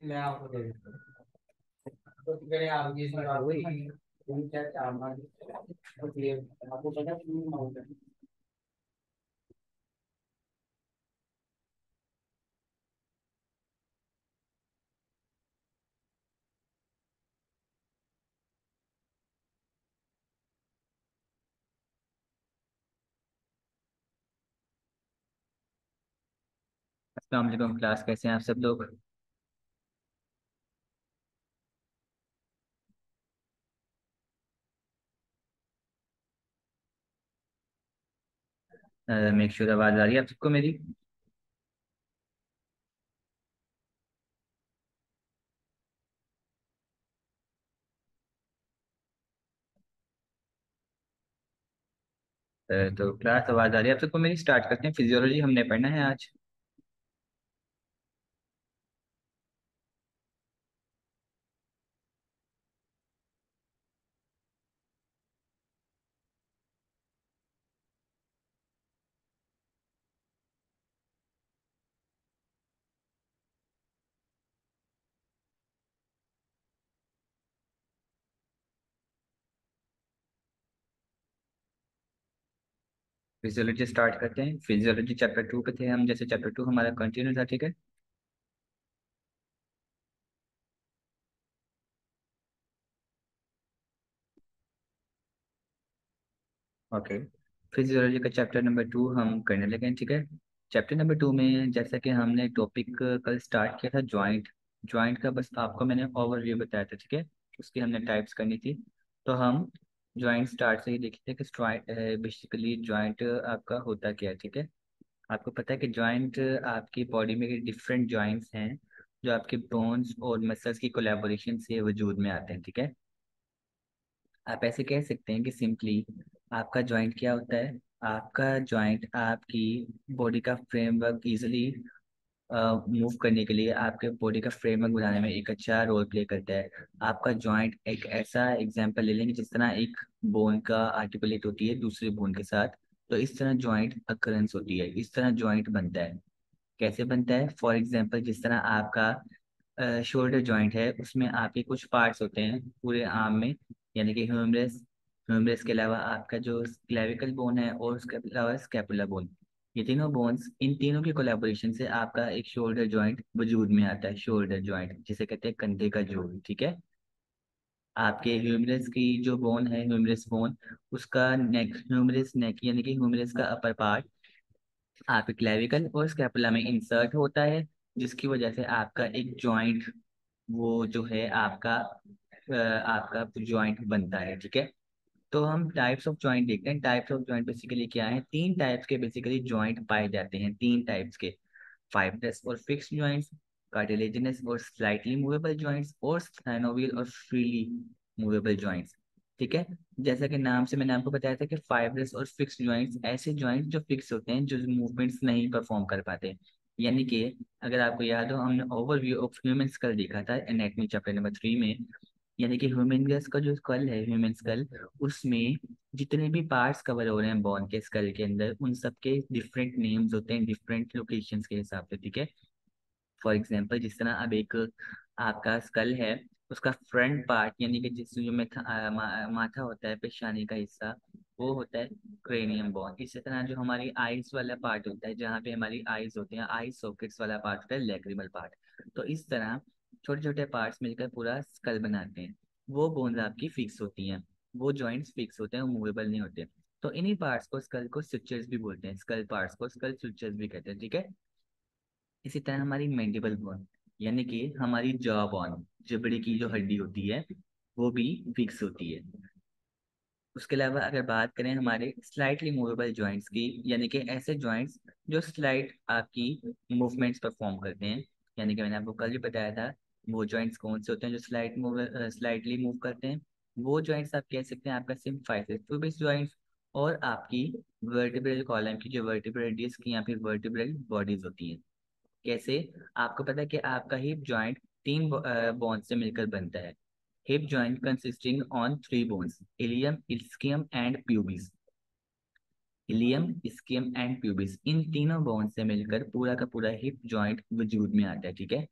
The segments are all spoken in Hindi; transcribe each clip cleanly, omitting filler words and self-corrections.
मैं आपको दे देता हूँ। तो करें आप ये बात हुई तीन चार चार बार तो क्लियर आपको पता क्यों माउंट है। अस्सलाम वालेकुम क्लास, कैसे हैं आप सब लोग। मेक श्योर आवाज़ आ रही है आप सबको मेरी। तो क्लास आवाज़ आ रही है आप सबको मेरी। स्टार्ट करते हैं, फिजियोलॉजी हमने पढ़ना है आज। फिजियोलॉजी स्टार्ट करते हैं। फिजियोलॉजी चैप्टर 2 पे थे हम, जैसे चैप्टर 2 हमारा कंटिन्यू था, ठीक है। ओके, फिजियोलॉजी का चैप्टर नंबर 2 हम करने लगे हैं, ठीक है। चैप्टर नंबर 2 में जैसा कि हमने टॉपिक कल स्टार्ट किया था, जॉइंट। जॉइंट का बस आपको मैंने ओवरव्यू बताया था, ठीक है। उसकी हमने टाइप्स करनी थी। तो हम जॉइंट स्टार्ट से ही देखे थे कि बेसिकली जॉइंट आपका होता क्या है, ठीक है। आपको पता है कि जॉइंट आपकी बॉडी में डिफरेंट जॉइंट्स हैं जो आपके बोन्स और मसल्स की कोलैबोरेशन से वजूद में आते हैं, ठीक है। आप ऐसे कह सकते हैं कि सिंपली आपका जॉइंट क्या होता है। आपका जॉइंट आपकी बॉडी का फ्रेमवर्क इजीली मूव करने के लिए, आपके बॉडी का फ्रेमवर्क बनाने में एक अच्छा रोल प्ले करता है। आपका जॉइंट एक ऐसा एग्जांपल ले लेंगे जिस तरह एक बोन का आर्टिकुलेट होती है दूसरे बोन के साथ, तो इस तरह जॉइंट अकरेंस होती है, इस तरह जॉइंट बनता है। कैसे बनता है, फॉर एग्जांपल जिस तरह आपका शोल्डर जॉइंट है, उसमें आपके कुछ पार्ट्स होते हैं पूरे आर्म में, यानी कि ह्यूमरस। ह्यूमरस के अलावा आपका जो क्लेविकल बोन है और उसके अलावा स्कैपुला बोन, ये तीनों बोन्स, इन तीनों की कोलैबोरेशन से आपका एक शोल्डर जॉइंट वजूद में आता है। शोल्डर जॉइंट जिसे कहते हैं कंधे का जोड़, ठीक है। आपके ह्यूमरस की जो बोन है, ह्यूमरस बोन, उसका नेक, ह्यूमरस नेक यानी कि ह्यूमरस का अपर पार्ट आपके क्लेविकल और स्कैपुला में इंसर्ट होता है, जिसकी वजह से आपका एक जॉइंट, वो जो है आपका जॉइंट बनता है, ठीक है। तो हम टाइप्स ऑफ जॉइंट देखते हैं। टाइप्स ऑफ जॉइंट बेसिकली क्या है, तीन टाइप्स के बेसिकली जॉइंट पाए जाते हैं, तीन टाइप्स के। फाइब्रस और फिक्स्ड जॉइंट्स, कार्टिलेजिनस और स्लाइटली मूवेबल जॉइंट्स, और साइनोवियल और फ्रीली मूवेबल जॉइंट्स, ठीक है। जैसा कि नाम से मैंने आपको बताया था कि फाइब्रस और फिक्स्ड जॉइंट्स ऐसे जॉइंट्स जो फिक्स होते हैं, जो मूवमेंट्स नहीं परफॉर्म कर पाते। यानी कि अगर आपको याद हो, हमने ओवरव्यू ऑफ ह्यूमन स्कल देखा था एनाटॉमी चैप्टर नंबर 3 में। यानी कि ह्यूमन का जो स्कल है, ह्यूमन स्कल, उसमें जितने भी पार्ट्स कवर हो रहे हैं बोन के स्कल के अंदर, उन सबके डिफरेंट नेम्स होते हैं डिफरेंट लोकेशंस के हिसाब से, ठीक है। फॉर एग्जांपल जिस तरह अब एक आपका स्कल है, उसका फ्रंट पार्ट यानी कि जिस जो माथा होता है, पेशानी का हिस्सा, वो होता है क्रेनियम बोन। इसी तरह जो हमारी आईज वाला पार्ट होता है, जहाँ पे हमारी आईज होते हैं, आई सॉकेट्स वाला पार्ट होता है लैक्रिमल पार्ट। तो इस तरह छोटे छोटे पार्ट्स मिलकर पूरा स्कल बनाते हैं। वो बोन्स आपकी फिक्स होती हैं, वो जॉइंट्स फिक्स होते हैं, वो मूवेबल नहीं होते। तो इन्हीं पार्ट्स को, स्कल को स्ट्रक्चर्स भी बोलते हैं, स्कल पार्ट्स को स्कल स्ट्रक्चर्स भी कहते हैं, ठीक है। इसी तरह हमारी मैंडिबल बोन, यानी कि हमारी जॉ बोन, जबड़े की जो हड्डी होती है, वो भी फिक्स होती है। उसके अलावा अगर बात करें हमारे स्लाइटली मूवेबल जॉइंट्स की, यानी कि ऐसे जॉइंट्स जो स्लाइट आपकी मूवमेंट्स परफॉर्म करते हैं, यानी कि मैंने आपको कल भी बताया था वो जॉइंट्स कौन से होते हैं जो स्लाइटली मूव करते हैं। वो जॉइंट्स आप कह सकते हैं आपका सिम्फाइसिस ट्यूबिस जॉइंट्स, और आपकी वर्टिब्रल कॉलम की जो वर्टिब्रल डिस्क या फिर वर्टिब्रल बॉडीज होती हैं। कैसे, आपको पता है कि आपका हिप जॉइंट तीन बोन से मिलकर बनता है। Hip joint consisting on three bones, ilium, ischium and pubis. Ilium, ischium and pubis, इन तीनों बोन से मिलकर पूरा का पूरा हिप जॉइंट वजूद में आता है, ठीक है।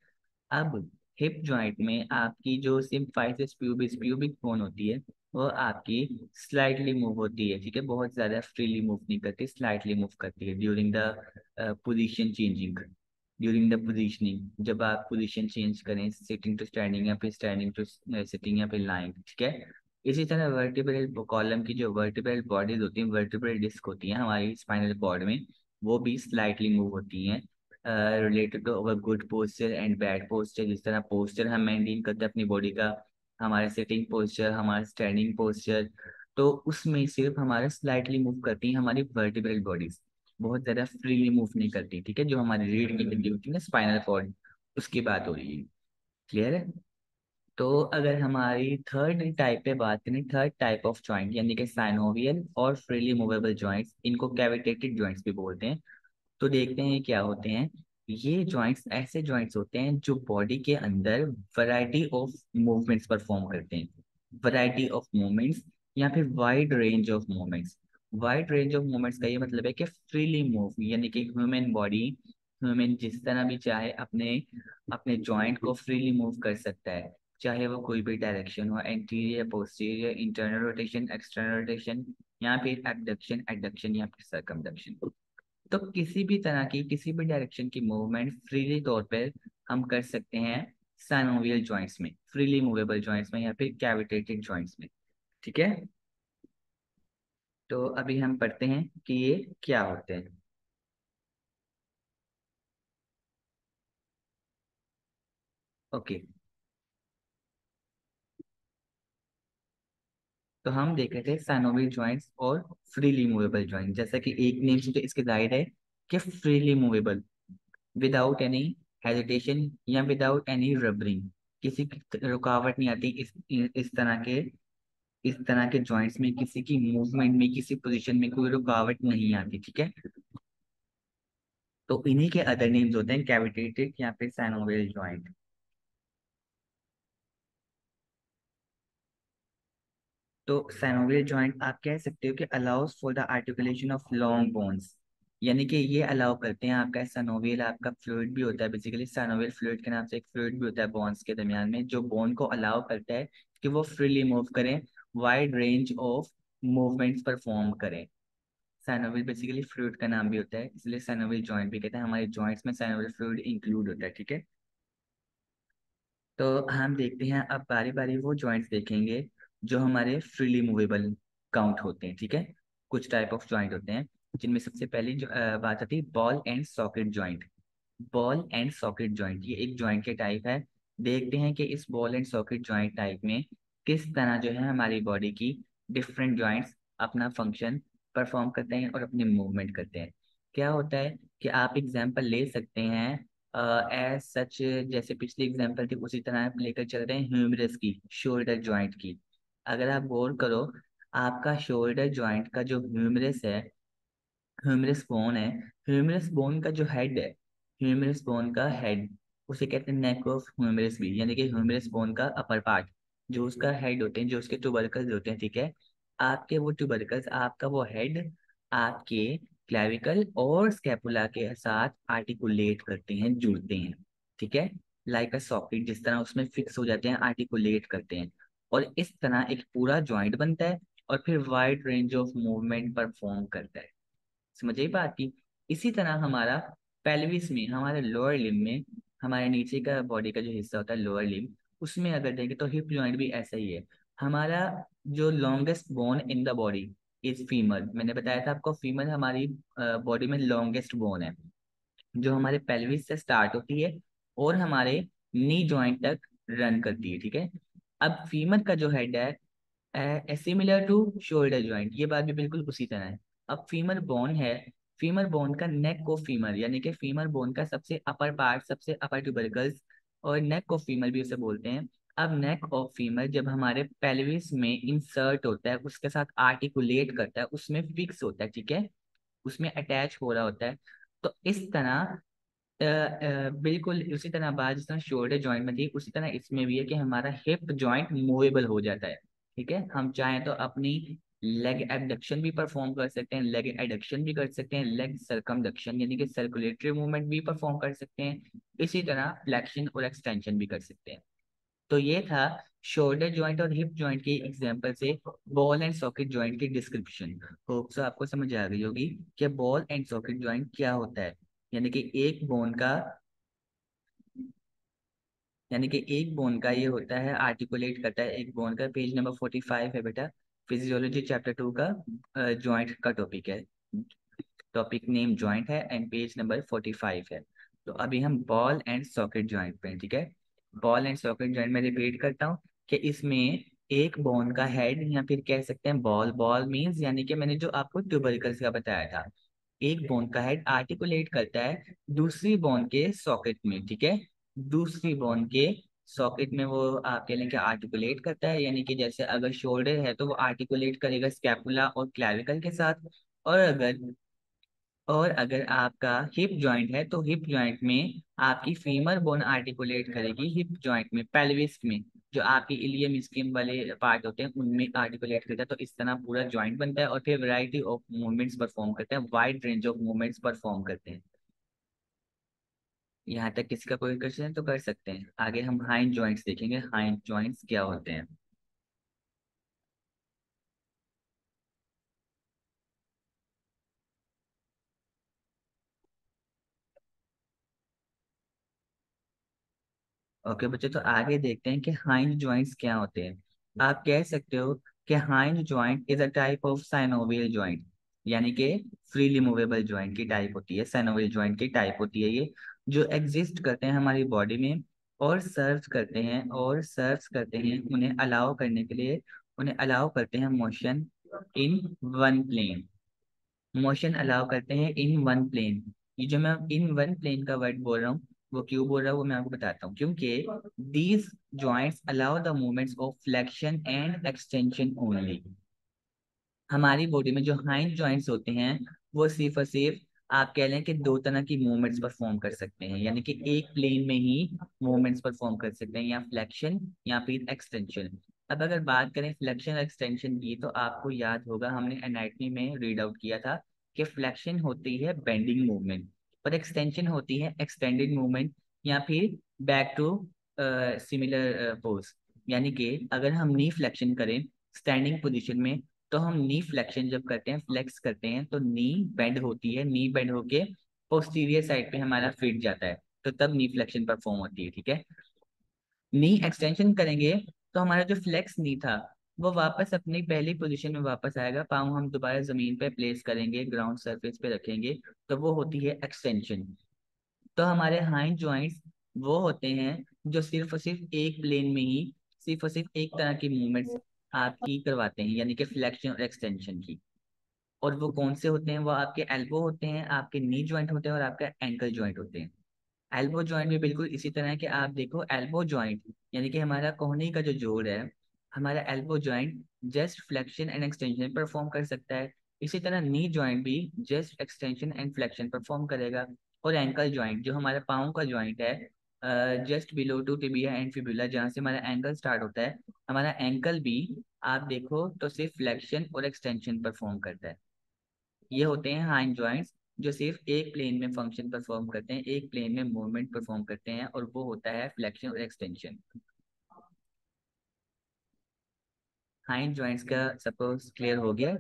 अब हिप जॉइंट में आपकी जो सिम्फाइसिस प्यूबिस प्यूबिक बोन होती है वो आपकी स्लाइटली मूव होती है, ठीक है, बहुत ज्यादा फ्रीली मूव नहीं करती, स्लाइटली मूव करती है during the position changing, during the positioning, जब आप पोजीशन चेंज करें सिटिंग टू स्टैंडिंग या फिर स्टैंडिंग टू सिटिंग या फिर लाइंग, ठीक है। इसी तरह वर्टिब्रल कॉलम की जो वर्टिब्रल बॉडीज होती हैं, वर्टिब्रल डिस्क होती हैं हमारी स्पाइनल कॉर्ड में, वो भी स्लाइटली मूव होती हैं related to our good posture and bad posture. जिस तरह पोस्चर हम मेंटेन करते हैं अपनी बॉडी का, हमारा सिटिंग पोस्चर, हमारा स्टैंडिंग पोस्चर, तो उसमें सिर्फ हमारे स्लाइटली मूव करती हैं हमारी वर्टिब्रल बॉडीज, बहुत ज्यादा फ्रीली मूव नहीं करती, ठीक है। जो हमारी रीढ़ की हड्डी होती है ना, स्पाइनल कॉर्ड, उसकी बात हो रही है। क्लियर है। तो अगर हमारी थर्ड टाइप पे बात करें, थर्ड टाइप ऑफ जॉइंट यानी कि साइनोवियल और फ्रीली मूवेबल जॉइंट्स, इनको कैविटेटेड जॉइंट्स भी बोलते हैं। तो देखते हैं क्या होते हैं। ये जॉइंट्स ऐसे जॉइंट्स होते हैं जो बॉडी के अंदर वैरायटी ऑफ मूवमेंट्स परफॉर्म करते हैं, वैरायटी ऑफ मूवमेंट्स या फिर wide range of movements. Wide range of movements का ये मतलब है कि फ्रीली मूव, यानी कि ह्यूमन बॉडी, ह्यूमन जिस तरह भी चाहे अपने अपने जॉइंट को फ्रीली मूव कर सकता है, चाहे वो कोई भी डायरेक्शन हो, anterior, posterior, internal rotation, external rotation, या फिर एबडक्शन, एडक्शन या फिर सर्कमडक्शन। तो किसी भी तरह की किसी भी डायरेक्शन की मूवमेंट फ्रीली तौर पर हम कर सकते हैं साइनोवियल जॉइंट्स में, फ्रीली मूवेबल जॉइंट्स में या फिर कैविटेटेड जॉइंट्स में, ठीक है। तो अभी हम पढ़ते हैं कि ये क्या होते हैं। ओके, तो हम देख रहे थे साइनोवियल जॉइंट्स और फ्रीली मूवेबल जॉइंट, जैसा कि एक नेम से तो इसके जाहिर है कि freely movable, without any hesitation या विदाउट एनी रबरिंग, किसी की रुकावट नहीं आती इस तरह के जॉइंट्स में, किसी की मूवमेंट में, किसी पोजीशन में कोई रुकावट नहीं आती, ठीक है। तो इन्हीं के अदर नेम्स होते हैं कैविटेटेड या फिर साइनोवियल जॉइंट। तो साइनोवियल जॉइंट आप कह सकते हो कि allow us for the articulation of long bones, यानी कि ये अलाउ करते हैं, आपका साइनोवियल आपका फ्लूइड भी होता है, बेसिकली साइनोवियल फ्लूइड के नाम से एक फ्लूइड भी होता है बोन्स के दरमियान में, जो बोन को अलाउ करता है कि वो फ्रीली मूव करें, wide range of movements perform करें। साइनोवियल बेसिकली फ्लूइड का नाम भी होता है, इसलिए साइनोवियल जॉइंट भी कहते हैं, हमारे जॉइंट्स में साइनोवियल फ्लूइड इंक्लूड होता है, ठीक है। तो हम देखते हैं अब बारी बारी वो जॉइंट्स देखेंगे जो हमारे फ्रीली मूवेबल काउंट होते हैं, ठीक है। कुछ टाइप ऑफ जॉइंट होते हैं, जिनमें सबसे पहली जो बात आती है ball and socket joint. Ball and socket joint ये एक जॉइंट के टाइप है। देखते हैं कि इस ball and socket joint type में किस तरह जो है हमारी बॉडी की डिफरेंट जॉइंट्स अपना फंक्शन परफॉर्म करते हैं और अपनी मूवमेंट करते हैं। क्या होता है कि आप एग्जांपल ले सकते हैं एज सच, जैसे पिछली एग्जांपल थी उसी तरह आप लेकर चल रहे हैं ह्यूमरस की, शोल्डर जॉइंट की। अगर आप गौर करो, आपका शोल्डर जॉइंट का जो ह्यूमरस है, ह्यूमरस बोन है, ह्यूमरस बोन का जो हेड है, ह्यूमरस बोन का हेड, उसे कहते हैं नेक ऑफ ह्यूमरस भी, यानी कि ह्यूमरस बोन का अपर पार्ट, जो उसका हेड होते हैं, जो उसके ट्यूबरकल्स होते हैं, ठीक है। आपके वो ट्यूबरकल्स, आपका वो हेड आपके क्लैविकल और स्कैपुला के साथ आर्टिकुलेट करते हैं, जुड़ते हैं, ठीक है। लाइक अ सॉकेट, जिस तरह उसमें फिक्स हो जाते हैं, आर्टिकुलेट करते हैं, और इस तरह एक पूरा जॉइंट बनता है और फिर wide range of movement perform करता है। समझ आई बात की। इसी तरह हमारा पेल्विस में, हमारे लोअर लिम्ब में, हमारे नीचे का बॉडी का जो हिस्सा होता है लोअर लिम्ब, उसमें अगर देखें तो हिप जॉइंट भी ऐसा ही है। हमारा जो longest bone in the body is femur, मैंने बताया था आपको, फीमर हमारी बॉडी में लॉन्गेस्ट बोन है, जो हमारे पेल्विस से स्टार्ट होती है और हमारे नी जॉइंट तक रन करती है, ठीक है। अब फीमर का जो हेड है सिमिलर टू शोल्डर जॉइंट, ये बात भी बिल्कुल उसी तरह है। अब फीमर बोन है, फीमर बोन का नेक ऑफ फीमर, यानी कि फीमर बोन का सबसे अपर पार्ट, सबसे अपर ट्यूबरकल्स, और नेक ऑफ फीमर भी उसे बोलते हैं। अब नेक ऑफ फीमर जब हमारे पेल्विस में इंसर्ट होता है, उसके साथ आर्टिकुलेट करता है, उसमें फिक्स होता है, ठीक है, उसमें अटैच हो रहा होता है। तो इस तरह बिल्कुल उसी तरह बात जिस तरह शोल्डर जॉइंट में थी, उसी तरह इसमें भी है कि हमारा हिप जॉइंट मूवेबल हो जाता है, ठीक है। हम चाहें तो अपनी लेग एबडक्शन भी परफॉर्म कर सकते हैं, लेग एडक्शन भी कर सकते हैं, लेग सर्कमडक्शन यानी कि सर्कुलेटरी मूवमेंट भी परफॉर्म कर सकते हैं, इसी तरह फ्लेक्शन और एक्सटेंशन भी कर सकते हैं। तो ये था शोल्डर जॉइंट और हिप जॉइंट के एग्जांपल से बॉल एंड सॉकेट जॉइंट की डिस्क्रिप्शन। होप सो आपको समझ आ गई होगी कि बॉल एंड सॉकेट जॉइंट क्या होता है। यानी कि एक बोन का यानी कि एक बोन का ये होता है, आर्टिकुलेट करता है एक बोन का। पेज नंबर 45 है बेटा, फिजियोलॉजी चैप्टर 2 का जॉइंट का टॉपिक है। टॉपिक नेम जॉइंट है एंड पेज नंबर 45 है। तो अभी हम बॉल एंड सॉकेट जॉइंट पे हैं, ठीक है। बॉल एंड सॉकेट जॉइंट में रिपीट करता हूँ कि इसमें एक बोन का हेड या फिर कह सकते हैं बॉल, बॉल मीन्स यानी कि मैंने जो आपको ट्यूबरकल्स का बताया था, एक बोन का हेड आर्टिकुलेट करता है दूसरी बोन के सॉकेट में, ठीक है। दूसरी बोन के सॉकेट में वो आप कह लें कि आर्टिकुलेट करता है, यानी कि जैसे अगर शोल्डर है तो वो आर्टिकुलेट करेगा स्कैपुला और क्लैविकल के साथ। और अगर आपका हिप जॉइंट है तो हिप जॉइंट में आपकी फीमर बोन आर्टिकुलेट करेगी हिप जॉइंट में, पेल्विस में, जो आपकी इलियम स्किन वाले पार्ट होते हैं उनमें आर्टिकुलेट करता है। तो इस तरह पूरा जॉइंट बनता है और फिर वैरायटी ऑफ मूवमेंट्स परफॉर्म करते हैं, wide range of movements perform करते हैं। यहाँ तक किसी का कोई क्वेश्चन है तो कर सकते हैं। आगे हम हाइंड जॉइंट्स देखेंगे, हाइंड जॉइंट्स क्या होते हैं। ओके बच्चे, तो आगे देखते हैं कि हाइंड जॉइंट्स क्या होते हैं। आप कह सकते हो कि hind joint is a type of synovial joint, यानी कि फ्रीली मूवेबल जॉइंट की टाइप होती है, साइनोवियल जॉइंट की टाइप होती है ये, जो एग्जिस्ट करते हैं हमारी बॉडी में और सर्व करते हैं उन्हें अलाउ करने के लिए, उन्हें अलाउ करते हैं motion in one plane, motion allow करते हैं इन वन प्लेन। ये जो मैं इन वन प्लेन का वर्ड बोल रहा हूँ, वो क्यों बोल रहा हूँ वो मैं आपको बताता हूँ। क्योंकि these joints allow the movements of flexion and extension only. हमारी बॉडी में जो हाइंड जॉइंट्स होते हैं वो सिर्फ और सिर्फ आप कह लें कि दो तरह की मूवमेंट्स परफॉर्म कर सकते हैं, यानी कि एक प्लेन में ही मूवमेंट्स परफॉर्म कर सकते हैं, या फ्लेक्शन या फिर एक्सटेंशन। अब अगर बात करें फ्लेक्शन एक्सटेंशन की, तो आपको याद होगा हमने एनाटॉमी में रीड आउट किया था कि फ्लेक्शन होती है बेंडिंग मूवमेंट और एक्सटेंशन होती है एक्सटेंडेड मूवमेंट, या फिर बैक टू सिमिलर पोज। यानी कि अगर हम नी फ्लेक्शन करें स्टैंडिंग पोजीशन में, तो हम नी फ्लेक्शन जब करते हैं, फ्लेक्स करते हैं, तो नी बेंड होती है, नी बेंड होके पोस्टीरियर साइड पे हमारा फिट जाता है, तो तब नी फ्लेक्शन परफॉर्म होती है, ठीक है। नी एक्सटेंशन करेंगे तो हमारा जो फ्लेक्स नी था वो वापस अपनी पहली पोजीशन में वापस आएगा, पाँव हम दोबारा जमीन पे प्लेस करेंगे, ग्राउंड सरफेस पे रखेंगे, तो वो होती है एक्सटेंशन। तो हमारे हाइंड जॉइंट्स वो होते हैं जो सिर्फ और सिर्फ एक प्लेन में ही सिर्फ और सिर्फ एक तरह की मूवमेंट्स आपकी करवाते हैं, यानी कि फ्लेक्शन और एक्सटेंशन की। और वो कौन से होते हैं? वो आपके एल्बो होते हैं, आपके नी जॉइंट होते हैं और आपका एंकल जॉइंट होते हैं। एल्बो जॉइंट भी बिल्कुल इसी तरह है कि आप देखो एल्बो जॉइंट यानी कि हमारा कोहनी का जो जोड़ है, हमारा elbow joint just flexion and extension perform कर सकता है। इसी तरह नी जॉइंट भी just extension and flexion perform करेगा। और एंकल जॉइंट जो हमारा पाँव का जॉइंट है, just below to tibia and fibula, जहाँ से हमारा एंकल स्टार्ट होता है, हमारा एंकल भी आप देखो तो सिर्फ फ्लेक्शन और एक्सटेंशन परफॉर्म करता है। ये होते हैं हाइंड जॉइंट्स जो सिर्फ एक प्लेन में फंक्शन परफॉर्म करते हैं, एक प्लेन में मूवमेंट परफॉर्म करते हैं, और वो होता है फ्लेक्शन और एक्सटेंशन। हाइंड जॉइंट्स का सपोज क्लियर हो गया,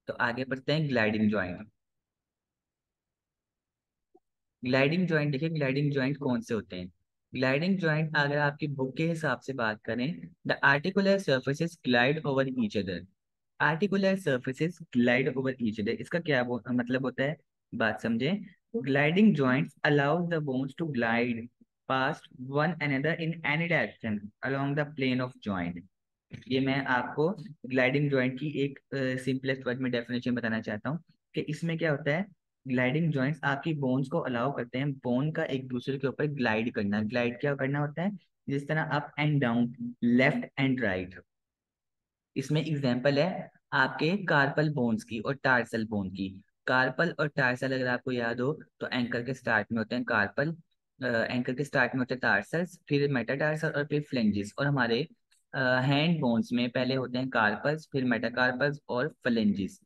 तो आगे बढ़ते हैं ग्लाइडिंग जॉइंट। ग्लाइडिंग जॉइंट देखिए, ग्लाइडिंग जॉइंट कौन से होते हैं? ग्लाइडिंग जॉइंट अगर आपकी बुक के हिसाब से बात करें, the articular surfaces glide over each other. Articular surfaces glide over each other, इसका क्या मतलब होता है, बात समझे। Gliding joints allows the bones to glide past one another in any direction along the plane of joint. ये मैं आपको ग्लाइडिंग जॉइंट की एक सिंपलेस्ट वर्ड में डेफिनेशन बताना चाहता हूँ कि इसमें क्या होता है। ग्लाइडिंग जॉइंट्स आपकी बोन्स को अलाउ करते हैं बोन का एक दूसरे के ऊपर ग्लाइड करना। ग्लाइड क्या करना होता है? जिस तरह up and down, left and right. इसमें एग्जांपल है आपके कार्पल बोन्स की और टार्सल बोन की। कार्पल और टार्सल अगर आपको याद हो तो एंकल के स्टार्ट में होते हैं कार्पल, एंकल के स्टार्ट में होते हैं टार्सल्स, फिर मेटाटार्सल और फिर फ्लेंजिस। और हमारे हैंड बोन्स में पहले होते हैं कार्पस, फिर मेटाकार्पस और फ्लेंजिस।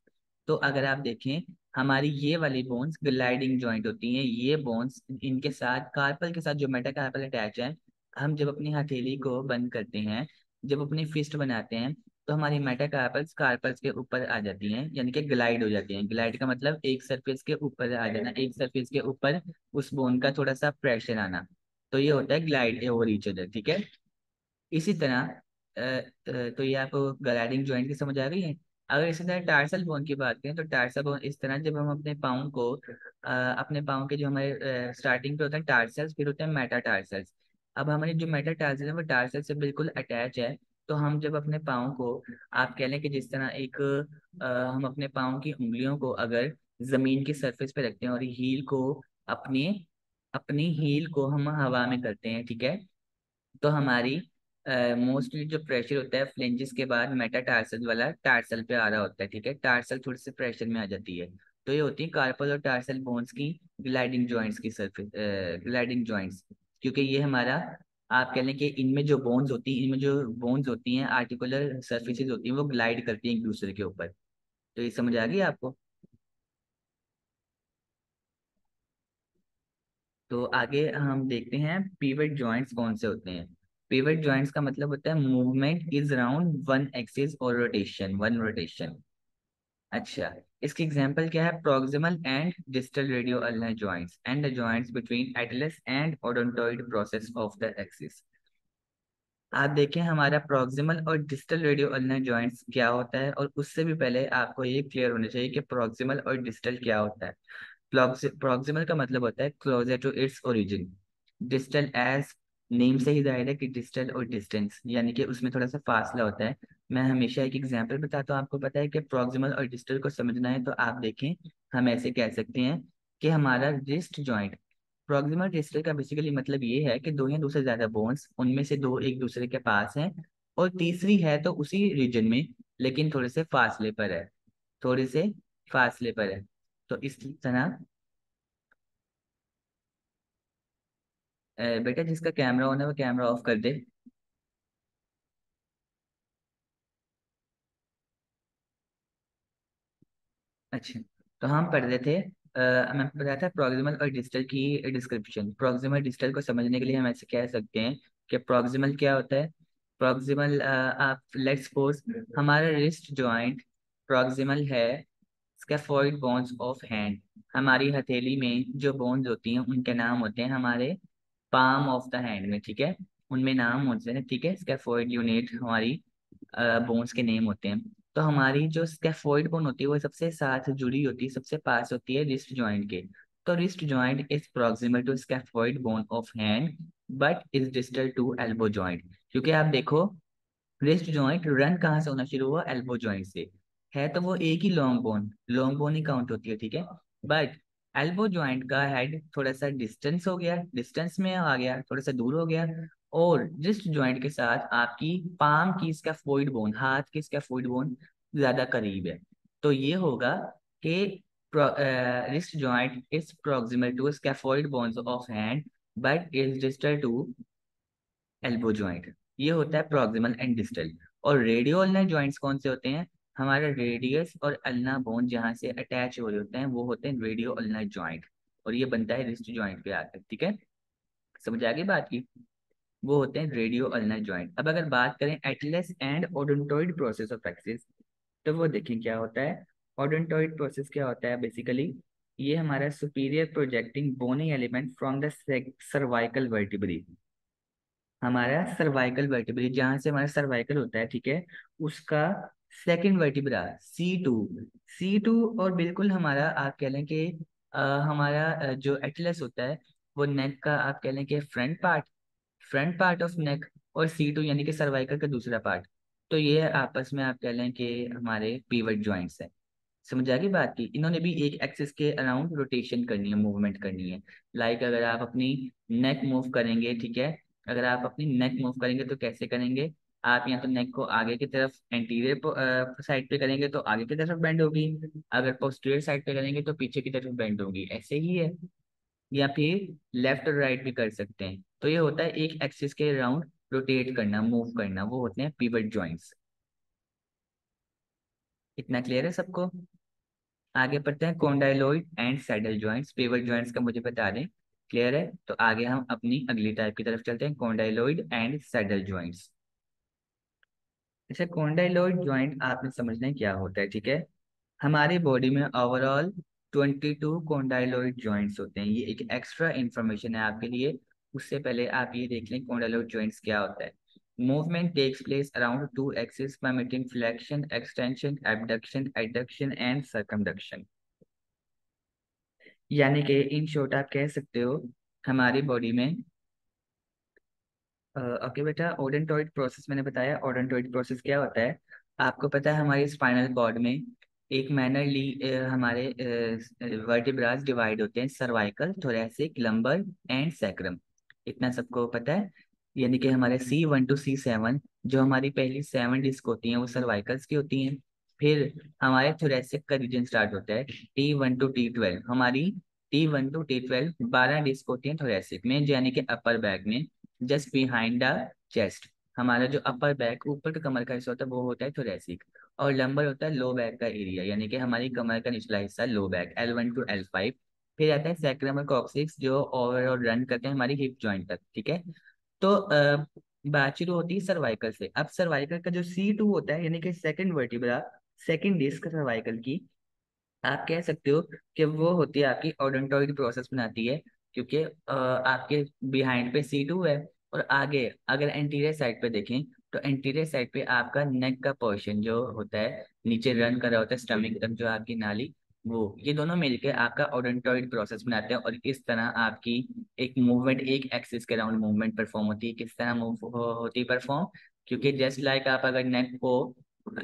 तो अगर आप देखें, हमारी ये वाली बोन्स ग्लाइडिंग जॉइंट होती हैं। ये बोन्स, इनके साथ कार्पल के साथ जो मेटाकार्पल अटैच है, हम जब अपनी हथेली को बंद करते हैं, जब अपनी फिस्ट बनाते हैं, तो हमारी मेटाकार्पल्स कार्पल्स के ऊपर आ जाती हैं, यानी कि ग्लाइड हो जाती हैं। ग्लाइड का मतलब एक सरफेस के ऊपर आ जाना, एक सरफेस के ऊपर उस बोन का थोड़ा सा प्रेशर आना। तो ये होता है ग्लाइड ओवर ईच अदर, ठीक है। इसी तरह तो ये आपको ग्लाइडिंग जॉइंट की समझ आ गई है। अगर इसी तरह टार्सल बोन की बात करें, तो टार्सल बोन इस तरह, जब हम अपने पाँव को अपने पाँव के जो हमारे स्टार्टिंग पे होते हैं टार्सल्स, फिर होते हैं मेटाटार्सल्स। अब हमारी जो मेटाटार्सल है वो टार्सल से बिल्कुल अटैच है। तो हम जब अपने पाँव को, आप कह लें कि जिस तरह एक हम अपने पाँव की उंगलियों को अगर जमीन की सरफेस पे रखते हैं और हील को अपने अपनी हील को हम हवा में करते हैं, ठीक है। तो हमारी मोस्टली जो प्रेशर होता है फ्लेंजिस के बाद मेटाटार्सल वाला टार्सल पे आ रहा होता है, ठीक है। टार्सल थोड़ी सी प्रेशर में आ जाती है। तो ये होती है कार्पल और टार्सल बोन्स की ग्लाइडिंग जॉइंट्स की सरफेस, ग्लाइडिंग जॉइंट्स। क्योंकि ये हमारा, आप कह लें कि इनमें जो बोन्स होती हैं, इनमें जो बोन्स होती हैं, आर्टिकुलर सरफेसेस होती हैं, वो ग्लाइड करती हैं एक दूसरे के ऊपर। तो ये समझ आ गई आपको। तो आगे हम देखते हैं पीवट जॉइंट्स कौन से होते हैं। पीवट जॉइंट्स का मतलब होता है movement is around one axis और रोटेशन, वन रोटेशन। अच्छा, इसकी एग्जांपल क्या है? Proximal and distal radio ulnar joints and the joints between atlas and odontoid process of the axis. आप देखें, हमारा प्रॉक्सिमल और डिस्टल रेडियो अल्नर जॉइंट्स क्या होता है, और उससे भी पहले आपको ये क्लियर होना चाहिए कि प्रॉक्सिमल और डिस्टल क्या होता है। प्रॉक्सिमल का मतलब होता है closer to its origin. Distal as name से ही जाहिर है कि डिस्टल और डिस्टेंस, यानी कि उसमें थोड़ा सा फासला होता है। मैं हमेशा एक एग्जांपल बताता हूँ, आपको पता है कि प्रॉक्सिमल और डिस्टल को समझना है तो आप देखें, हम ऐसे कह सकते हैं कि हमारा रिस्ट जॉइंट, प्रॉक्सिमल डिस्टल का बेसिकली मतलब ये है कि दो या दो से ज्यादा बोन्स, उनमें से दो एक दूसरे के पास हैं, और तीसरी है तो उसी रीजन में, लेकिन थोड़े से फासले पर है, थोड़े से फासले पर है। तो इस तरह बेटा, जिसका कैमरा ऑन है वो कैमरा ऑफ कर दे। अच्छा, तो हम पढ़ रहे थे, मैं पढ़ रहा था प्रॉक्सिमल और डिस्टल की डिस्क्रिप्शन। प्रॉक्सिमल डिस्टल को समझने के लिए हम ऐसे कह सकते हैं कि प्रॉक्सिमल क्या होता है। प्रॉक्सिमल, आप लेट्स सपोज हमारा रिस्ट जॉइंट प्रॉक्सिमल है स्कैफोइड बोन्स ऑफ हैंड। हमारी हथेली में जो बोन्स होती हैं उनके नाम होते हैं हमारे पाम ऑफ द हैंड में, ठीक है। उनमें नाम होते हैं, ठीक है। स्कैफोइड यूनिट हमारी बोन्स के नेम होते हैं। तो हमारी जो स्कैफोइड बोन होती है वो सबसे साथ जुड़ी होती है, सबसे पास होती है रिस्ट जॉइंट के। तो wrist joint is proximal to scaphoid bone of hand but is distal to elbow joint. क्योंकि आप देखो, रिस्ट जॉइंट रन कहाँ से होना शुरू हुआ? एल्बो जॉइंट से। है तो वो एक ही लॉन्ग बोन ही काउंट होती है, ठीक है। बट एल्बो जॉइंट का हेड थोड़ा सा डिस्टेंस हो गया, डिस्टेंस में आ गया, थोड़ा सा दूर हो गया, और रिस्ट जॉइंट के साथ आपकी पाम की स्कैफोइड बोन, हाथ की स्कैफोइड बोन ज्यादा करीब है। तो ये होगा कि wrist joint is proximal to scaphoid bones of hand but is distal to elbow joint. ये होता है प्रॉक्सिमल एंड डिस्टल। और रेडियो अल्ना जॉइंट्स कौन से होते हैं? हमारा रेडियस और अल्ना बोन जहाँ से अटैच हो रहे होते हैं वो होते हैं रेडियो अल्ना जॉइंट, और ये बनता है रिस्ट जॉइंट पे आकर, ठीक है। समझ आ गई बात की? वो होते हैं रेडियो अल्ना जॉइंट। अब अगर बात करें atlas and odontoid process of axis, तो वो देखें क्या होता है। ओडोंटोइड प्रोसेस क्या होता है बेसिकली? ये हमारा superior projecting bony element from the cervical vertebrae. हमारा सर्वाइकल वर्टिब्रा, जहाँ से हमारा सर्वाइकल होता है, ठीक है, उसका सेकंड वर्टिब्रा सी टू। और बिल्कुल हमारा, आप कह लें कि हमारा जो एटलस होता है, वो नेक का, आप कह लें कि फ्रंट पार्ट ऑफ नेक, और सी टू यानी कि सर्वाइकल का दूसरा पार्ट। तो ये आपस में आप कह लें कि हमारे पीवट जॉइंट्स हैं। समझ आ गई बात की? इन्होंने भी एक एक्सिस के अराउंड रोटेशन करनी है, मूवमेंट करनी है। लाइक अगर आप अपनी नेक मूव करेंगे, ठीक है, अगर आप अपनी नेक मूव करेंगे तो कैसे करेंगे? आप या तो नेक को आगे की तरफ एंटीरियर साइड पे करेंगे तो आगे की तरफ बेंड होगी, अगर पोस्टीरियर साइड पे करेंगे तो पीछे की तरफ बेंड होगी, ऐसे ही है। या फिर लेफ्ट और राइट भी कर सकते हैं। तो ये होता है एक एक्सिस के अराउंड रोटेट करना, मूव करना, वो होते हैं पिवट जॉइंट्स। इतना क्लियर है सबको? आगे पढ़ते हैं condyloid and saddle joints. Pivot joints का मुझे बता दें। क्लियर है? तो आगे हम अपनी अगली टाइप की तरफ चलते हैं, कॉन्डाइलॉइड एंड सैडल जॉइंट्स। अच्छा, कॉन्डाइलॉइड जॉइंट आपने समझना है क्या होता है, ठीक है? हमारी बॉडी में ओवरऑल 22 कॉन्डाइलॉइड जॉइंट्स होते हैं। ये एक एक्स्ट्रा इंफॉर्मेशन है आपके लिए। उससे पहले आप ये देख लें कॉन्डाइलॉइड जॉइंट्स क्या होता है। Movement takes place around two axis permitting flexion, extension, abduction, adduction and circumduction. यानी कि इन शॉर्ट आप कह सकते हो हमारी बॉडी में, ओके बेटा, ओडेंटोइड प्रोसेस मैंने बताया। ओडेंटोइड प्रोसेस क्या होता है? आपको पता है हमारी स्पाइनल कॉर्ड में एक मैनरली हमारे वर्टिब्रास डिवाइड होते हैं, cervical, thoracic, lumbar and sacrum. इतना सबको पता है। यानी कि हमारे C1 to C7 जो हमारी पहली 7 डिस्क होती हैं वो सर्वाइकल्स की होती हैं। फिर हमारे थोरैसिक का रीजन स्टार्ट होता है T1 to T12। हमारी T1 to T12 12 डिस्क होती हैं थोरैसिक में, यानी कि अपर बैक में, जस्ट बिहाइंड द चेस्ट। हमारा जो अपर बैक, ऊपर का कमर का हिस्सा होता है वो होता है थोरैसिक। और लंबर होता है लो बैक का एरिया, यानी कि हमारी कमर का निचला हिस्सा low back, L1 to L5। फिर आता है सैक्रम और कॉक्सिक्स जो ओवर और रन करते हैं हमारी हिप जॉइंट तक, ठीक है? तो बात शुरू होती है सर्वाइकल से। अब सर्वाइकल का जो C2 होता है, यानी कि second vertebra, second disc cervical की, आप कह सकते हो कि वो होती है आपकी ओडोंटॉइड प्रोसेस बनाती है। क्योंकि आपके बिहाइंड पे C2 है, और आगे अगर एंटीरियर साइड पे देखें तो एंटीरियर साइड पे आपका नेक का पोर्शन जो होता है, नीचे रन कर रहा होता है स्टमक तक जो आपकी नाली, वो ये दोनों मिलके आपका ओडोंटॉइड प्रोसेस बनाते हैं। और इस तरह आपकी एक मूवमेंट, एक एक्सिस के राउंड मूवमेंट परफॉर्म होती है। किस तरह मूव होती है परफॉर्म? क्योंकि जस्ट लाइक आप अगर नेक को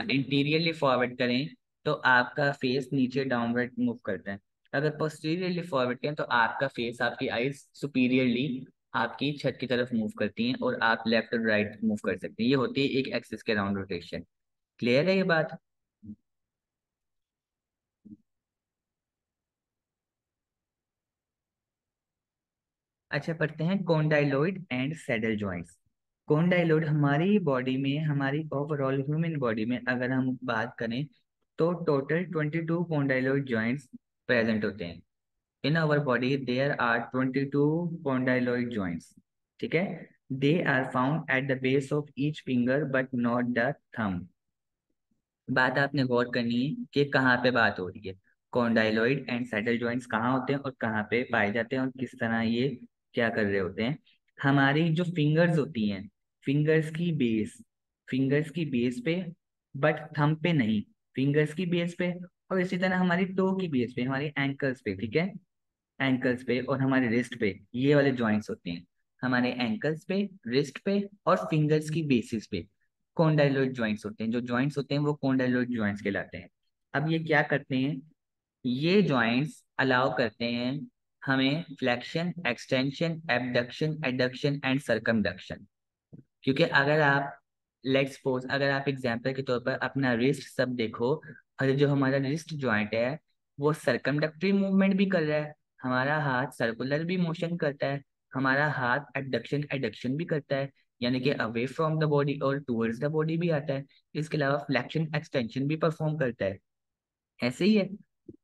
इंटीरियरली फॉरवर्ड करें तो आपका फेस नीचे डाउनवर्ड मूव करता है। अगर पोस्टीरियरली फॉरवर्ड करें तो आपका फेस, आपकी आईज सुपीरियरली आपकी छत की तरफ मूव करती हैं, और आप लेफ्ट और राइट मूव कर सकते हैं। ये होती है एक एक्सिस के राउंड रोटेशन। क्लियर है ये बात? अच्छा, पढ़ते हैं condyloid and saddle joints. Condyloid हमारी बॉडी में, हमारी ओवरऑल ह्यूमन बॉडी में अगर हम बात करें तो टोटल 22 कॉन्डाइलॉइड जॉइंट्स प्रेजेंट होते हैं। In our body, there are 22 condyloid joints. ठीक है? They are found at the base of each finger, but not the thumb. बात आपने गौर करनी है कि कहाँ पे बात हो रही है। कॉन्डाइलॉइड एंड सैडल जॉइंट्स कहाँ होते हैं और कहाँ पे पाए जाते हैं और किस तरह ये क्या कर रहे होते हैं। हमारी जो फिंगर्स होती हैं, फिंगर्स की बेस, फिंगर्स की बेस पे, बट थंब पे नहीं, फिंगर्स की बेस पे। और इसी तरह हमारी टो की बेस पे, हमारी एंकल्स पे, ठीक है? एंकल्स पे और हमारे रिस्ट पे ये वाले जॉइंट्स होते हैं। हमारे एंकल्स पे, रिस्ट पे और फिंगर्स की बेसिस पे कॉन्डाइलॉइड जॉइंट्स होते हैं। जो जॉइंट्स होते हैं वो कॉन्डाइलॉइड जॉइंट्स कहलाते हैं। अब ये क्या करते हैं? ये जॉइंट्स अलाउ करते हैं हमें flexion, extension, abduction, adduction and circumduction. क्योंकि अगर आप, लेट्स सपोज, अगर आप एग्जांपल के तौर पर अपना रिस्ट सब देखो, और जो हमारा रिस्ट जॉइंट है वो सरकमडक्टरी मूवमेंट भी कर रहा है, हमारा हाथ सर्कुलर भी मोशन करता है, हमारा हाथ एडक्शन एडक्शन भी करता है, यानी कि अवे फ्रॉम द बॉडी और टूवर्ड्स द बॉडी भी आता है। इसके अलावा फ्लेक्शन एक्सटेंशन भी परफॉर्म करता है। ऐसे ही है।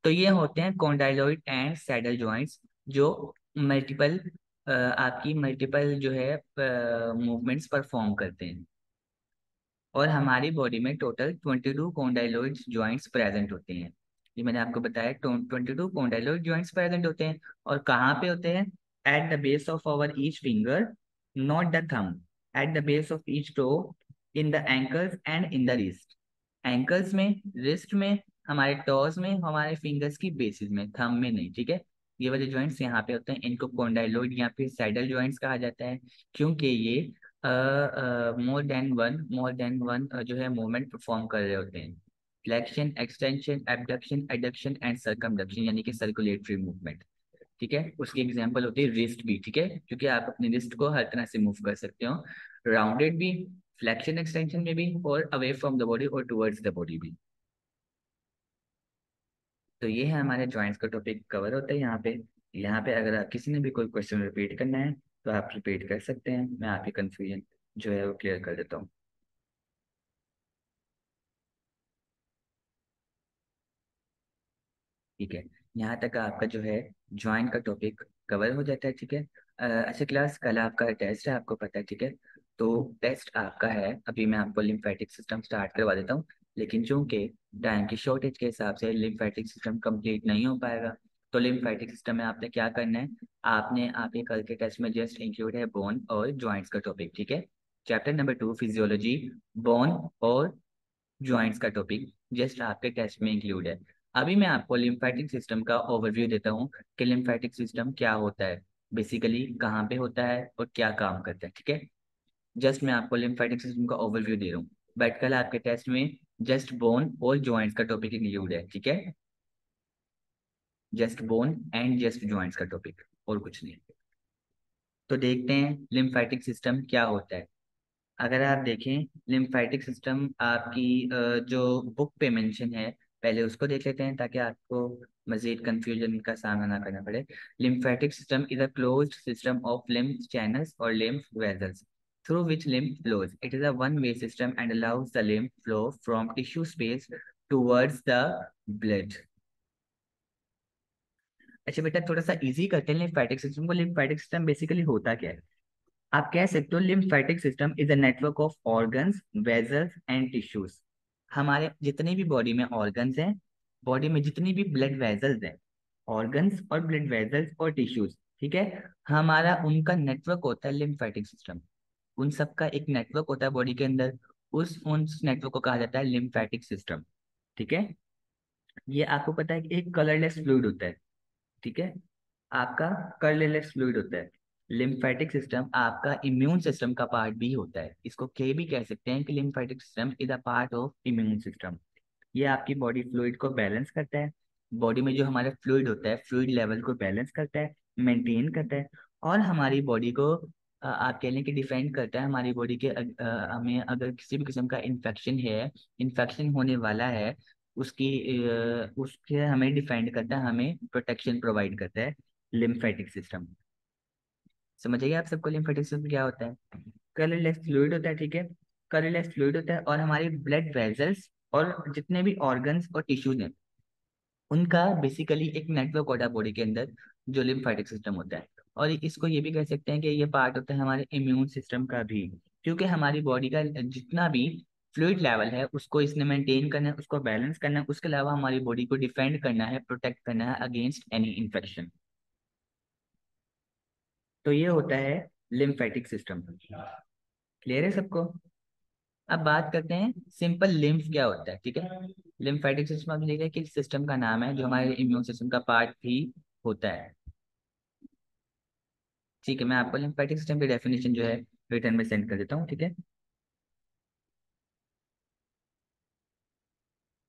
तो ये होते हैं कॉन्डाइलॉइड एंड सैडल जॉइंट्स, जो मल्टीपल, आपकी मल्टीपल जो है मूवमेंट्स परफॉर्म करते हैं। और हमारी बॉडी में टोटल 22 कॉन्डाइलॉइड जॉइंट्स प्रेजेंट होते हैं। ये मैंने आपको बताया, 22 कॉन्डाइलॉइड जॉइंट्स प्रेजेंट होते हैं। और कहाँ पे होते हैं? At the base of our each finger, not the thumb. At the base of each toe, in the ankles and in the wrist. Ankles में, रिस्ट में, हमारे टोज में, हमारे फिंगर्स की बेसिस में, थंब में नहीं, ठीक है? ये वाले जॉइंट्स यहाँ पे होते हैं। इनको कॉन्डाइलॉइड या फिर सैडल जॉइंट्स कहा जाता है, क्योंकि ये मोर देन वन जो है मूवमेंट परफॉर्म कर रहे होते हैं। Flexion, extension, abduction, adduction and circumduction, यानी कि सर्कुलेटरी मूवमेंट। ठीक है? उसकी एग्जांपल होती है रिस्ट भी, ठीक है? क्योंकि आप अपनी रिस्ट को हर तरह से मूव कर सकते हो, राउंडेड भी, फ्लेक्शन एक्सटेंशन में भी, और अवे फ्रॉम द बॉडी और टुवर्ड्स द बॉडी भी। तो ये है हमारे जॉइंट्स का टॉपिक कवर होता है यहाँ पे। यहाँ पे अगर किसी ने भी कोई क्वेश्चन रिपीट करना है तो आप रिपीट कर सकते हैं, मैं आपकी कंफ्यूजन जो है वो क्लियर कर देता हूँ। ठीक है, यहाँ तक आपका जो है ज्वाइंट का टॉपिक कवर हो जाता है। ठीक है। अच्छा क्लास, कल आपका टेस्ट है, आपको पता है। ठीक है, तो टेस्ट आपका है, अभी मैं आपको लिम्फेटिक सिस्टम स्टार्ट करवा देता हूँ। लेकिन चूंकि टाइम की शॉर्टेज के हिसाब से लिम्फेटिक सिस्टम कंप्लीट नहीं हो पाएगा, तो लिम्फेटिक सिस्टम में आपने क्या करना है, आपने आपके कल के टेस्ट में जस्ट इंक्लूड है बोन और ज्वाइंट्स का टॉपिक। ठीक है, चैप्टर नंबर 2 फिजियोलॉजी, बोन और ज्वाइंट्स का टॉपिक जस्ट आपके टेस्ट में इंक्लूड है। अभी मैं आपको लिम्फेटिक सिस्टम का ओवरव्यू देता हूँ कि लिम्फेटिक सिस्टम क्या होता है, बेसिकली कहाँ पे होता है और क्या काम करता है। ठीक है, जस्ट मैं आपको लिम्फेटिक सिस्टम का ओवरव्यू दे रहा हूँ, बट कल आपके टेस्ट में जस्ट बोन और ज्वाइंट्स का टॉपिक इंक्लूड है। ठीक है, just bone and just joints का टॉपिक, और कुछ नहीं। तो देखते हैं लिम्फेटिक सिस्टम क्या होता है। अगर आप देखें लिम्फेटिक सिस्टम आपकी जो बुक पे मेंशन है, पहले उसको देख लेते हैं ताकि आपको मजीद कंफ्यूजन का सामना ना करना पड़े। Lymphatic system is a closed system of lymph channels or lymph vessels through which lymph flows. It is a one-way system and allows the lymph flow from tissue space towards the blood. अच्छा बेटा, थोड़ा सा इजी करते हैं लिम्फेटिक सिस्टम को। लिम्फेटिक सिस्टम बेसिकली होता क्या है, आप कह सकते हो lymphatic system is a network of organs, vessels and tissues. हमारे जितने भी बॉडी में ऑर्गन्स हैं, बॉडी में जितनी भी ब्लड वेजल्स हैं, ऑर्गन्स और ब्लड वेजल्स और टिश्यूज, ठीक है, हमारा उनका नेटवर्क होता है लिम्फेटिक सिस्टम। उन सबका एक नेटवर्क होता है बॉडी के अंदर, उस नेटवर्क को कहा जाता है लिम्फेटिक सिस्टम। ठीक है, ये आपको पता है कि एक कलरलेस फ्लूइड होता है। ठीक है, आपका कलरलेस फ्लूइड होता है। लिम्फेटिक सिस्टम आपका इम्यून सिस्टम का पार्ट भी होता है, इसको के भी कह सकते हैं कि lymphatic system is a part of immune system. ये आपकी बॉडी फ्लूइड को बैलेंस करता है, बॉडी में जो हमारा फ्लूइड होता है फ्लूइड लेवल को बैलेंस करता है, मेंटेन करता है, और हमारी बॉडी को आप कह लें कि डिफेंड करता है। हमारी बॉडी के हमें अगर किसी भी किस्म का इन्फेक्शन है, इन्फेक्शन होने वाला है, उसकी उसके हमें डिफेंड करता है, हमें प्रोटेक्शन प्रोवाइड करता है लिम्फेटिक सिस्टम। समझ आइए आप सबको लिम्फेटिक सिस्टम क्या होता है। कलरलेस फ्लूइड होता है। ठीक है, कलरलेस फ्लूइड होता है, और हमारी ब्लड वेजल्स और जितने भी ऑर्गन्स और टिश्यूज हैं, उनका बेसिकली एक नेटवर्क होता है बॉडी के अंदर, जो लिम्फेटिक सिस्टम होता है। और इसको ये भी कह सकते हैं कि ये पार्ट होता है हमारे इम्यून सिस्टम का भी, क्योंकि हमारी बॉडी का जितना भी फ्लूइड लेवल है उसको इसने मेंटेन करना है, उसको बैलेंस करना है, उसके अलावा हमारी बॉडी को डिफेंड करना है, प्रोटेक्ट करना है अगेंस्ट एनी इन्फेक्शन। तो ये होता है लिम्फेटिक सिस्टम। क्लियर है सबको। अब बात करते हैं सिंपल लिम्फ क्या होता है। ठीक है, लिम्फेटिक सिस्टम आप देखिए कि सिस्टम का नाम है जो हमारे इम्यून सिस्टम का पार्ट भी होता है। ठीक है, मैं आपको लिम्फेटिक सिस्टम की डेफिनेशन जो है रिटर्न में सेंड कर देता हूँ। ठीक है,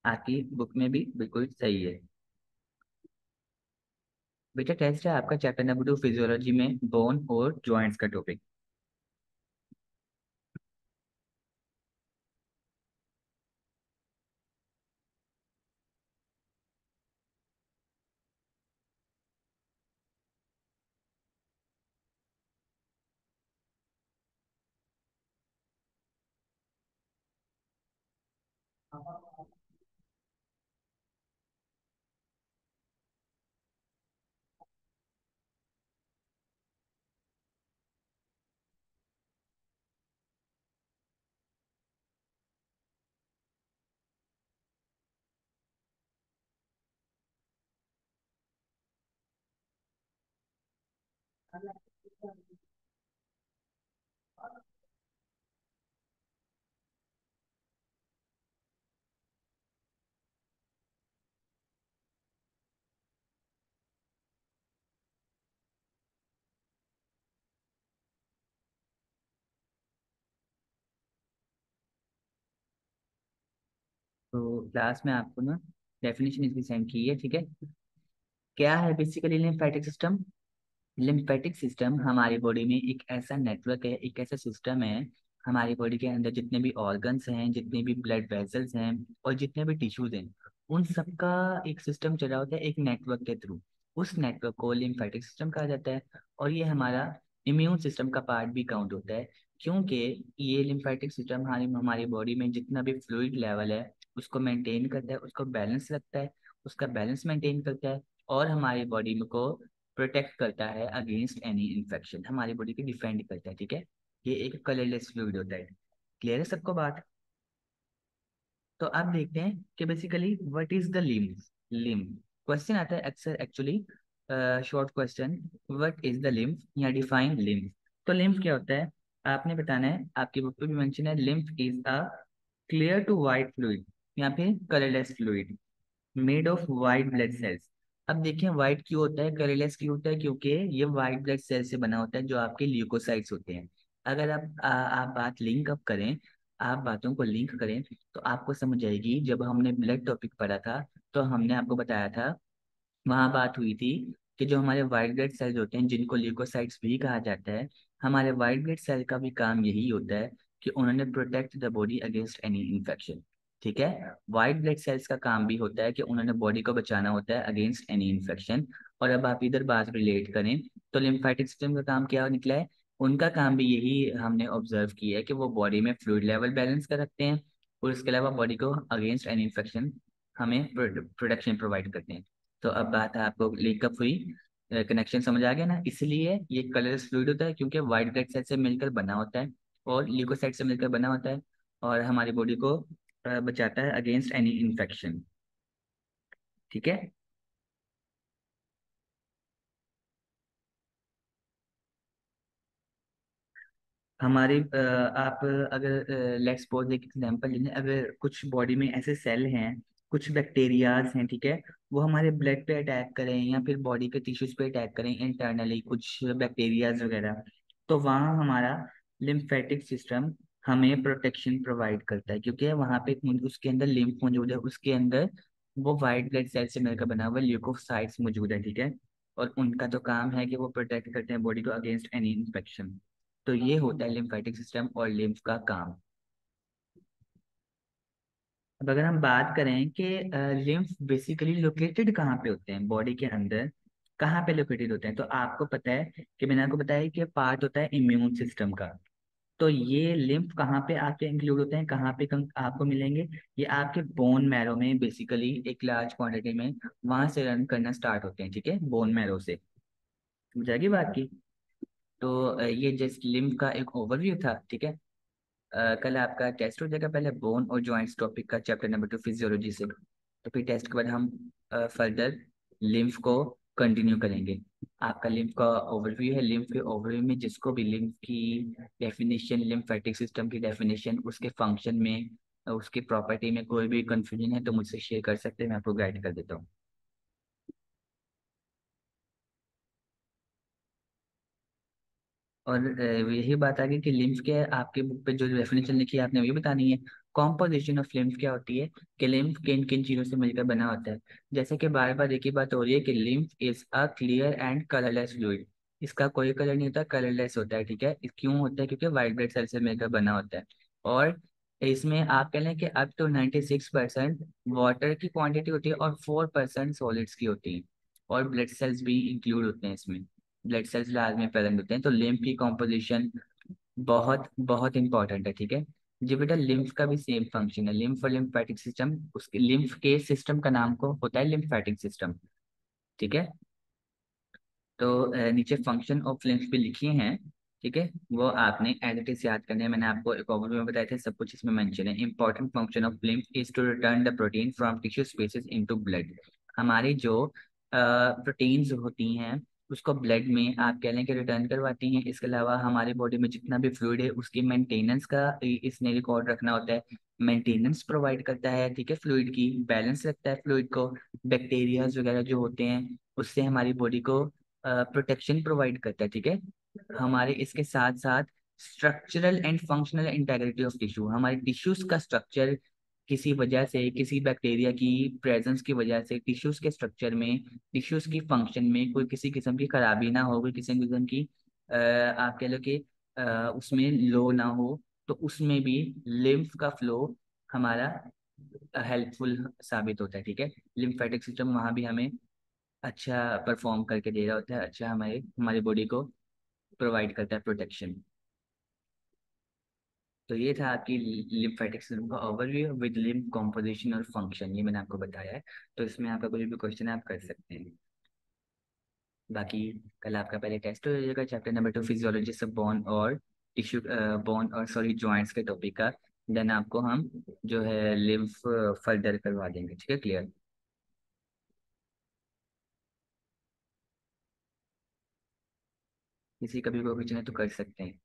आपकी बुक में भी बिल्कुल सही है। बेटा टेस्ट है आपका चैप्टर नंबर 2 फिजियोलॉजी में बोन और जॉइंट्स का टॉपिक। तो क्लास में आपको ना डेफिनेशन इसकी सेंड की है। ठीक है, क्या है basically lymphatic system. Lymphatic system हमारी बॉडी में एक ऐसा नेटवर्क है, एक ऐसा सिस्टम है, हमारी बॉडी के अंदर जितने भी ऑर्गन्स हैं, जितने भी ब्लड वेसल्स हैं, और जितने भी टिश्यूज हैं, उन सबका एक सिस्टम चला होता है एक नेटवर्क के थ्रू। उस नेटवर्क को लिम्फेटिक सिस्टम कहा जाता है, और ये हमारा इम्यून सिस्टम का पार्ट भी काउंट होता है। क्योंकि ये लिम्फेटिक सिस्टम हमारी हमारी बॉडी में जितना भी फ्लूइड लेवल है उसको मेंटेन करता है, उसको बैलेंस रखता है, उसका बैलेंस मेंटेन करता है, और हमारी बॉडी में को प्रोटेक्ट करता है अगेंस्ट एनी इन्फेक्शन, हमारी बॉडी को डिफेंड करता है, ठीक है। ये एक कलरलेस फ्लूइड होता है। क्लियर है सबको बात? तो आप देखते हैं कि basically what is the lymph. Lymph question आता है अक्सर actually, short question, what is the lymph या डिफाइन लिम्फ। तो लिम्फ क्या होता है आपने बताना है, आपकी बुक पे भी मेंशन है, lymph is a clear to white fluid या फिर colourless fluid made of white blood cells. अब देखिए व्हाइट क्यों होता है, कलरलेस क्यों होता है, क्योंकि ये वाइट ब्लड सेल से बना होता है जो आपके ल्यूकोसाइट्स होते हैं। अगर आप बात लिंक अप करें, आप बातों को लिंक करें, तो आपको समझ आएगी। जब हमने ब्लड टॉपिक पढ़ा था तो हमने आपको बताया था, वहाँ बात हुई थी कि जो हमारे वाइट ब्लड सेल्स होते हैं जिनको ल्यूकोसाइट्स भी कहा जाता है, हमारे वाइट ब्लड सेल का भी काम यही होता है कि उन्होंने protect the body against any infection. ठीक है, वाइट ब्लड सेल्स का काम भी होता है कि उन्होंने बॉडी को बचाना होता है अगेंस्ट एनी इन्फेक्शन। और अब आप इधर बात रिलेट करें तो लिम्फेटिक सिस्टम का काम क्या निकला है, उनका काम भी यही हमने ऑब्जर्व किया है कि वो बॉडी में फ्लूइड लेवल बैलेंस कर रखते हैं, और इसके अलावा बॉडी को अगेंस्ट एनी इन्फेक्शन हमें प्रोटेक्शन प्रोवाइड करते हैं। तो अब बात है आपको लिंकअप हुई, कनेक्शन समझ आ गया ना। इसलिए ये कलरलेस फ्लूइड होता है क्योंकि व्हाइट ब्लड सेल से मिलकर बना होता है और ल्यूकोसाइट से मिलकर बना होता है, और हमारी बॉडी को बचाता है अगेंस्ट एनी इन्फेक्शन। ठीक है। हमारी आप अगर लेट्स सपोज एक एग्जांपल लें, अगर कुछ बॉडी में ऐसे सेल हैं, कुछ बैक्टीरियाज हैं, ठीक है, वो हमारे ब्लड पे अटैक करें या फिर बॉडी के टिश्यूज पे अटैक करें इंटरनली कुछ बैक्टीरियाज वगैरह, तो वहाँ हमारा लिम्फेटिक सिस्टम हमें प्रोटेक्शन प्रोवाइड करता है, क्योंकि वहाँ पे उसके अंदर लिम्फ मौजूद है, उसके अंदर वो वाइट ब्लड सेल से मिलकर बना हुआ ल्यूकोसाइट्स मौजूद है, ठीक है। और उनका तो काम है कि वो प्रोटेक्ट करते हैं बॉडी को अगेंस्ट एनी इन्फेक्शन। तो ये होता है लिम्फेटिक सिस्टम और लिम्फ का काम। अब अगर हम बात करें कि लिम्फ बेसिकली लोकेटेड कहाँ पे होते हैं बॉडी के अंदर, कहाँ पे लोकेटेड होते हैं, तो आपको पता है कि मैंने आपको बताया कि पार्ट होता है इम्यून सिस्टम का। तो ये लिम्फ कहाँ पे आके इंक्लूड होते हैं, कहाँ पे आपको मिलेंगे, ये आपके बोन मैरो में बेसिकली एक लार्ज क्वांटिटी में वहां से रन करना स्टार्ट होते हैं, ठीक है, बोन मैरो से। समझ आ गई बात की? तो ये जस्ट लिम्फ का एक ओवरव्यू था, ठीक है। कल आपका टेस्ट हो जाएगा, पहले बोन और जॉइंट्स टॉपिक का चैप्टर नंबर 2 फिजियोलॉजी से, तो फिर टेस्ट के बाद हम फर्दर लिम्फ को कंटिन्यू करेंगे। आपका लिम्फ का ओवरव्यू है, लिम्फ के ओवरव्यू में जिसको भी लिम्फ की डेफिनेशन, लिम्फेटिक सिस्टम की डेफिनेशन, उसके फंक्शन में, उसकी प्रॉपर्टी में कोई भी कंफ्यूजन है तो मुझसे शेयर कर सकते हैं, मैं आपको गाइड कर देता हूँ। और यही बात आ गई कि लिम्फ क्या है, आपके बुक पे जो डेफिनेशन लिखी है आपने वही बतानी है। कॉम्पोजिशन ऑफ लिम्फ क्या होती है, कि लिम्फ किन किन चीजों से मिलकर बना होता है। जैसे कि बार बार एक ही बात हो रही है कि lymph is a clear and colourless fluid, इसका कोई कलर नहीं होता, कलरलेस होता है, ठीक है। क्यों होता है, क्योंकि व्हाइट ब्लड सेल से मिलकर बना होता है। और इसमें आप कह लें कि अप टू 96% वाटर की क्वांटिटी होती है और 4% सॉलिड्स की होती है, और ब्लड सेल्स भी इंक्लूड होते हैं इसमें, ब्लड सेल्स लार्ज में प्रेजेंट होते हैं। तो लिम्फ की कॉम्पोजिशन बहुत बहुत इंपॉर्टेंट है, ठीक है। जी बेटा, लिम्फ का भी सेम फंक्शन है, लिम्फ और लिम्फेटिक सिस्टम, उसके लिम्फ के सिस्टम का नाम को होता है लिम्फेटिक सिस्टम, ठीक है। तो नीचे फंक्शन ऑफ लिम्फ भी लिखी हैं, ठीक है, वो आपने एज इट इज याद करने हैं। मैंने आपको एक ओवरव्यू में बताए थे, सब कुछ इसमें मेंशन है। Important function of lymph is to return the protein from tissue spaces into blood. हमारी जो प्रोटीन्स होती हैं उसको ब्लड में आप कह लें कि रिटर्न करवाती हैं। इसके अलावा हमारी बॉडी में जितना भी फ्लूइड है उसकी मेंटेनेंस का इसने रिकॉर्ड रखना होता है, मेंटेनेंस प्रोवाइड करता है, ठीक है, फ्लूइड की बैलेंस रखता है फ्लूइड को, बैक्टीरियाज वगैरह जो होते हैं उससे हमारी बॉडी को प्रोटेक्शन प्रोवाइड करता है, ठीक है। हमारे इसके साथ साथ structural and functional integrity of tissue, हमारे टिश्यूज का स्ट्रक्चर किसी वजह से, किसी बैक्टीरिया की प्रेजेंस की वजह से टिश्यूज के स्ट्रक्चर में, टिश्यूज की फंक्शन में कोई किसी किस्म की खराबी ना हो, कोई किसी किस्म की आप कह लो कि उसमें लो ना हो, तो उसमें भी लिम्फ का फ्लो हमारा हेल्पफुल साबित होता है, ठीक है। लिम्फेटिक सिस्टम वहाँ भी हमें अच्छा परफॉर्म करके दे रहा होता है, अच्छा हमारे हमारी बॉडी को प्रोवाइड करता है प्रोटेक्शन। तो ये था आपकी लिम्फेटिक सिस्टम का ओवरव्यू विद लिम्फ कॉम्पोजिशन और फंक्शन, ये मैंने आपको बताया है। तो इसमें आपका कोई भी क्वेश्चन आप कर सकते हैं। बाकी कल आपका पहले टेस्ट हो जाएगा चैप्टर नंबर 2 फिजियोलॉजी से बोन और टिश्यू, बोन और सॉरी जॉइंट्स के टॉपिक का। देन आपको हम जो है लिम्फ फर्दर करवा देंगे, ठीक है, क्लियर। किसी का भी कोई क्वेश्चन है तो कर सकते हैं।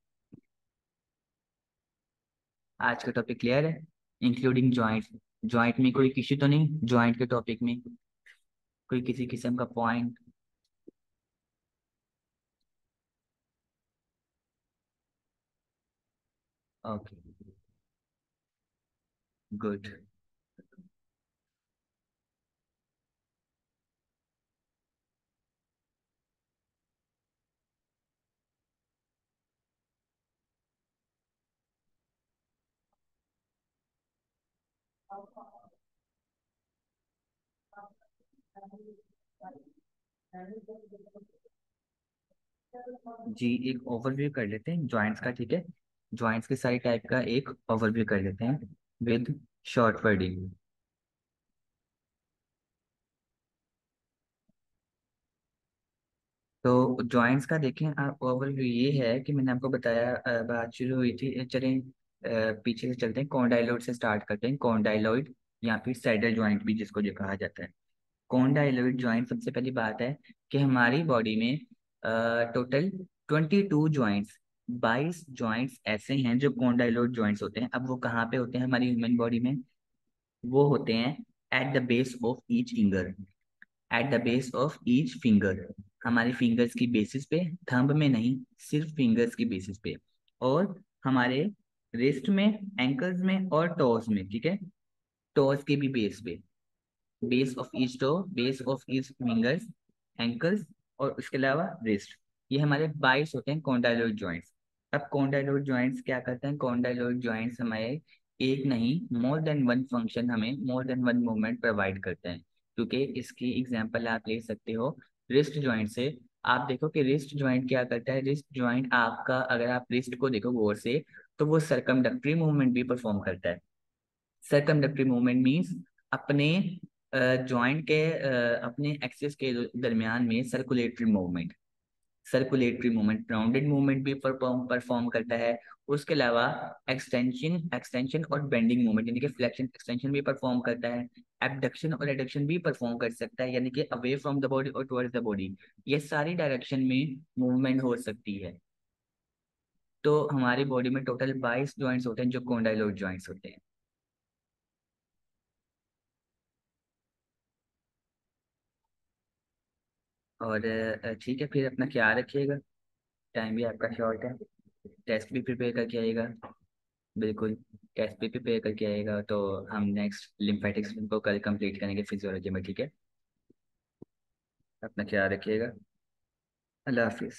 आज का टॉपिक क्लियर है, इंक्लूडिंग जॉइंट। जॉइंट में कोई इश्यू तो नहीं, जॉइंट के टॉपिक में कोई किसी किस्म का पॉइंट? Okay, good. जी, एक ओवरव्यू कर लेते हैं जॉइंट्स का, ठीक है। जॉइंट्स के सारी टाइप का एक ओवरव्यू कर लेते हैं विद शॉर्ट वर्डिंग। तो जॉइंट्स का देखें आप, ओवरव्यू ये है कि मैंने आपको बताया, बात शुरू हुई थी, चलें पीछे से चलते हैं, कॉन्डाइलॉइड से स्टार्ट करते हैं। कॉन्डाइलॉइड या फिर सैडल जॉइंट भी जिसको जो कहा जाता है। कॉन्डाइलॉइड जॉइंट, सबसे पहली बात है कि हमारी बॉडी में टोटल 22 जॉइंट्स, 22 जॉइंट्स ऐसे हैं जो कॉन्डाइलॉइड जॉइंट्स होते हैं। अब वो कहाँ पे होते हैं हमारी ह्यूमन बॉडी में? वो होते हैं at the base of each finger, eight the base of each finger, हमारे फिंगर्स की बेसिस पे, थंब में नहीं, सिर्फ फिंगर्स की बेसिस पे। और हमारे रिस्ट में, एंकल्स में और टोज में, ठीक है, टोज के भी बेस पे, base of each toe, base of each fingers, ankles और उसके अलावा रिस्ट। ये हमारे 22 होते हैं कॉन्डाइलॉइड जॉइंट्स। अब कॉन्डाइलॉइड जॉइंट्स क्या करते हैं? कॉन्डाइलॉइड जॉइंट्स हमारे एक नहीं, मोर देन वन फंक्शन, हमें more than one movement provide करते हैं। क्योंकि इसकी एग्जांपल आप ले सकते हो रिस्ट जॉइंट से। आप देखो कि रिस्ट जॉइंट क्या करता है। रिस्ट जॉइंट आपका, अगर आप रिस्ट को देखो गौर से, तो वो सरकमडक्टरी मूवमेंट भी परफॉर्म करता है। सरकमडक्टरी मूवमेंट मींस अपने जॉइंट के अपने एक्सिस के दरमियान में circulatory movement, circulatory movement, rounded movement भी परफॉर्म परफॉर्म करता है। उसके अलावा एक्सटेंशन, एक्सटेंशन और बेंडिंग मूवमेंट यानी कि फ्लेक्शन एक्सटेंशन भी परफॉर्म करता है। एबडक्शन और एडक्शन भी परफॉर्म कर सकता है, यानी कि अवे फ्रॉम द बॉडी और टुवर्ड्स द बॉडी। ये सारी डायरेक्शन में मूवमेंट हो सकती है। तो हमारी बॉडी में टोटल 22 जॉइंट्स होते हैं जो कॉन्डाइलॉइड जॉइंट्स होते हैं। और ठीक है, फिर अपना ख्याल रखिएगा। टाइम भी आपका शॉर्ट है। टेस्ट भी प्रिपेयर करके आइएगा। बिल्कुल, टेस्ट भी प्रिपेयर करके आइएगा। तो हम नेक्स्ट लिम्फेटिक्स को कल कंप्लीट करेंगे फिजियोलॉजी में, ठीक है। अपना ख्याल रखिएगा। अल्लाह हाफिज़।